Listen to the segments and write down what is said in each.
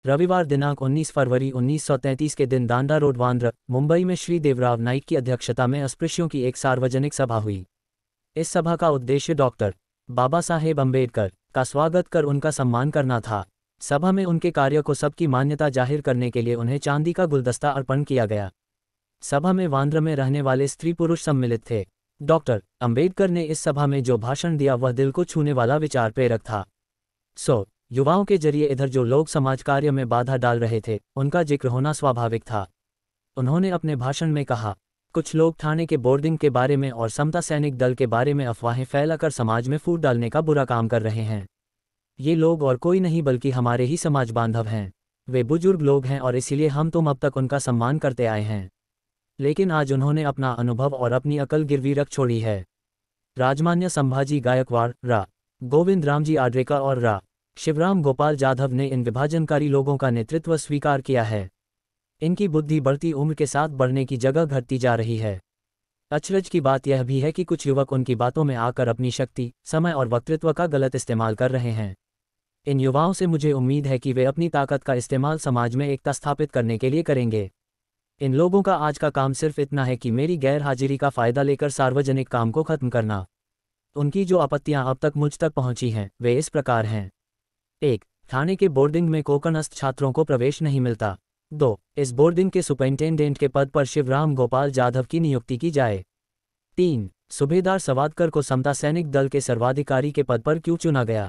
रविवार दिनांक 19 फरवरी 1933 के दिन दांडा रोड बांद्रा, मुंबई में श्री देवराव नाइक की अध्यक्षता में अस्पृश्यों की एक सार्वजनिक सभा हुई। इस सभा का उद्देश्य डॉक्टर बाबा साहेब अम्बेडकर का स्वागत कर उनका सम्मान करना था। सभा में उनके कार्य को सबकी मान्यता जाहिर करने के लिए उन्हें चांदी का गुलदस्ता अर्पण किया गया। सभा में बांद्रा में रहने वाले स्त्री पुरुष सम्मिलित थे। डॉक्टर अम्बेडकर ने इस सभा में जो भाषण दिया वह दिल को छूने वाला विचार प्रेरक था। युवाओं के जरिए इधर जो लोग समाज कार्य में बाधा डाल रहे थे उनका जिक्र होना स्वाभाविक था। उन्होंने अपने भाषण में कहा, कुछ लोग थाने के बोर्डिंग के बारे में और समता सैनिक दल के बारे में अफवाहें फैलाकर समाज में फूट डालने का बुरा काम कर रहे हैं। ये लोग और कोई नहीं बल्कि हमारे ही समाज बांधव हैं। वे बुजुर्ग लोग हैं और इसीलिए हम तुम अब तक उनका सम्मान करते आए हैं। लेकिन आज उन्होंने अपना अनुभव और अपनी अकल गिरवी रख छोड़ी है। राजमान्य संभाजी गायकवाड़, रा गोविंद रामजी आड्रेकर और रा शिवराम गोपाल जाधव ने इन विभाजनकारी लोगों का नेतृत्व स्वीकार किया है। इनकी बुद्धि बढ़ती उम्र के साथ बढ़ने की जगह घटती जा रही है। अचरज की बात यह भी है कि कुछ युवक उनकी बातों में आकर अपनी शक्ति, समय और वक्तृत्व का गलत इस्तेमाल कर रहे हैं। इन युवाओं से मुझे उम्मीद है कि वे अपनी ताकत का इस्तेमाल समाज में एकता स्थापित करने के लिए करेंगे। इन लोगों का आज का काम सिर्फ इतना है कि मेरी गैर हाजिरी का फायदा लेकर सार्वजनिक काम को खत्म करना। उनकी जो आपत्तियां अब तक मुझ तक पहुंची हैं वे इस प्रकार हैं। 1. थाने के बोर्डिंग में कोकणस्थ छात्रों को प्रवेश नहीं मिलता। 2. इस बोर्डिंग के सुपरिंटेंडेंट के पद पर शिवराम गोपाल जाधव की नियुक्ति की जाए। 3. सूबेदार सवादकर को समता सैनिक दल के सर्वाधिकारी के पद पर क्यों चुना गया।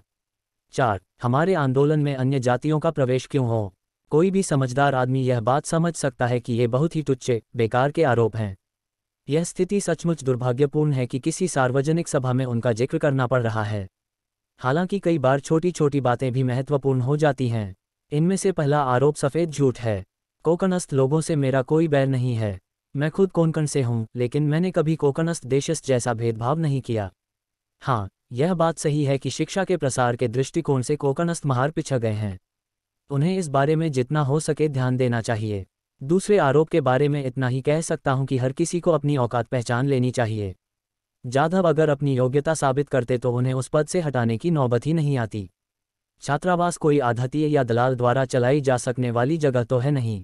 4. हमारे आंदोलन में अन्य जातियों का प्रवेश क्यों हो। कोई भी समझदार आदमी यह बात समझ सकता है कि ये बहुत ही तुच्छ, बेकार के आरोप हैं। यह स्थिति सचमुच दुर्भाग्यपूर्ण है कि किसी सार्वजनिक सभा में उनका जिक्र करना पड़ रहा है। हालांकि कई बार छोटी छोटी बातें भी महत्वपूर्ण हो जाती हैं। इनमें से पहला आरोप सफ़ेद झूठ है। कोकणस्थ लोगों से मेरा कोई बैर नहीं है। मैं खुद कोंकण से हूँ, लेकिन मैंने कभी कोकणस्थ देशस्थ जैसा भेदभाव नहीं किया। हाँ, यह बात सही है कि शिक्षा के प्रसार के दृष्टिकोण से कोकणस्थ महार पिछड़ गए हैं। उन्हें इस बारे में जितना हो सके ध्यान देना चाहिए। दूसरे आरोप के बारे में इतना ही कह सकता हूं कि हर किसी को अपनी औकात पहचान लेनी चाहिए। जाधव अगर अपनी योग्यता साबित करते तो उन्हें उस पद से हटाने की नौबत ही नहीं आती। छात्रावास कोई आढ़तिये या दलाल द्वारा चलाई जा सकने वाली जगह तो है नहीं।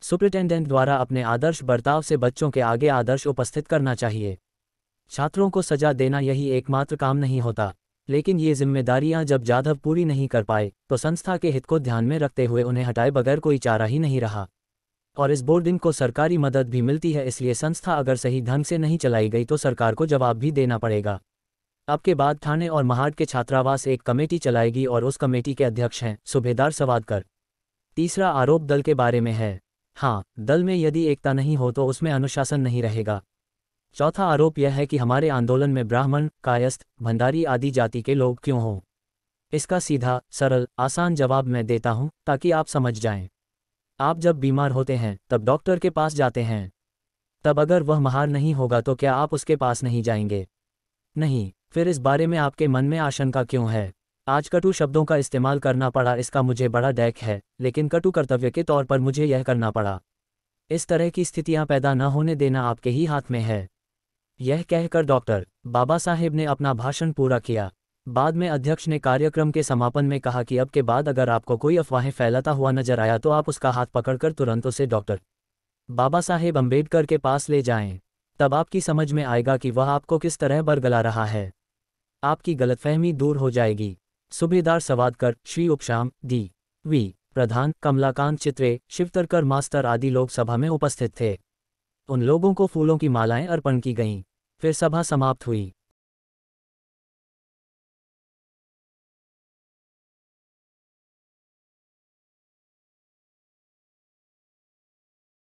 सुपरिटेंडेंट द्वारा अपने आदर्श बर्ताव से बच्चों के आगे आदर्श उपस्थित करना चाहिए। छात्रों को सजा देना यही एकमात्र काम नहीं होता, लेकिन ये जिम्मेदारियां जब जाधव पूरी नहीं कर पाए तो संस्था के हित को ध्यान में रखते हुए उन्हें हटाए बगैर कोई चारा ही नहीं रहा। और इस बोर्डिंग को सरकारी मदद भी मिलती है, इसलिए संस्था अगर सही ढंग से नहीं चलाई गई तो सरकार को जवाब भी देना पड़ेगा। अब के बाद थाने और महाड के छात्रावास एक कमेटी चलाएगी और उस कमेटी के अध्यक्ष हैं सूबेदार सवादकर। तीसरा आरोप दल के बारे में है। हाँ, दल में यदि एकता नहीं हो तो उसमें अनुशासन नहीं रहेगा। चौथा आरोप यह है कि हमारे आंदोलन में ब्राह्मण, कायस्थ, भंडारी आदि जाति के लोग क्यों हों। इसका सीधा, सरल, आसान जवाब मैं देता हूं ताकि आप समझ जाएं। आप जब बीमार होते हैं तब डॉक्टर के पास जाते हैं। तब अगर वह महार नहीं होगा तो क्या आप उसके पास नहीं जाएंगे? नहीं। फिर इस बारे में आपके मन में आशंका क्यों है? आज कटु शब्दों का इस्तेमाल करना पड़ा, इसका मुझे बड़ा डैक है, लेकिन कटु कर्तव्य के तौर पर मुझे यह करना पड़ा। इस तरह की स्थितियां पैदा न होने देना आपके ही हाथ में है। यह कहकर डॉक्टर बाबा साहेब ने अपना भाषण पूरा किया। बाद में अध्यक्ष ने कार्यक्रम के समापन में कहा कि अब के बाद अगर आपको कोई अफवाहें फैलाता हुआ नजर आया तो आप उसका हाथ पकड़कर तुरंत उसे डॉक्टर बाबा साहेब अम्बेडकर के पास ले जाएं। तब आपकी समझ में आएगा कि वह आपको किस तरह बरगला रहा है। आपकी गलतफहमी दूर हो जाएगी। सूबेदार सवादकर, श्री उपशाम, डी.वी. प्रधान, कमलाकांत चित्रे, शिवतरकर मास्टर आदि लोग सभा में उपस्थित थे। उन लोगों को फूलों की मालाएं अर्पण की गईं। फिर सभा समाप्त हुई।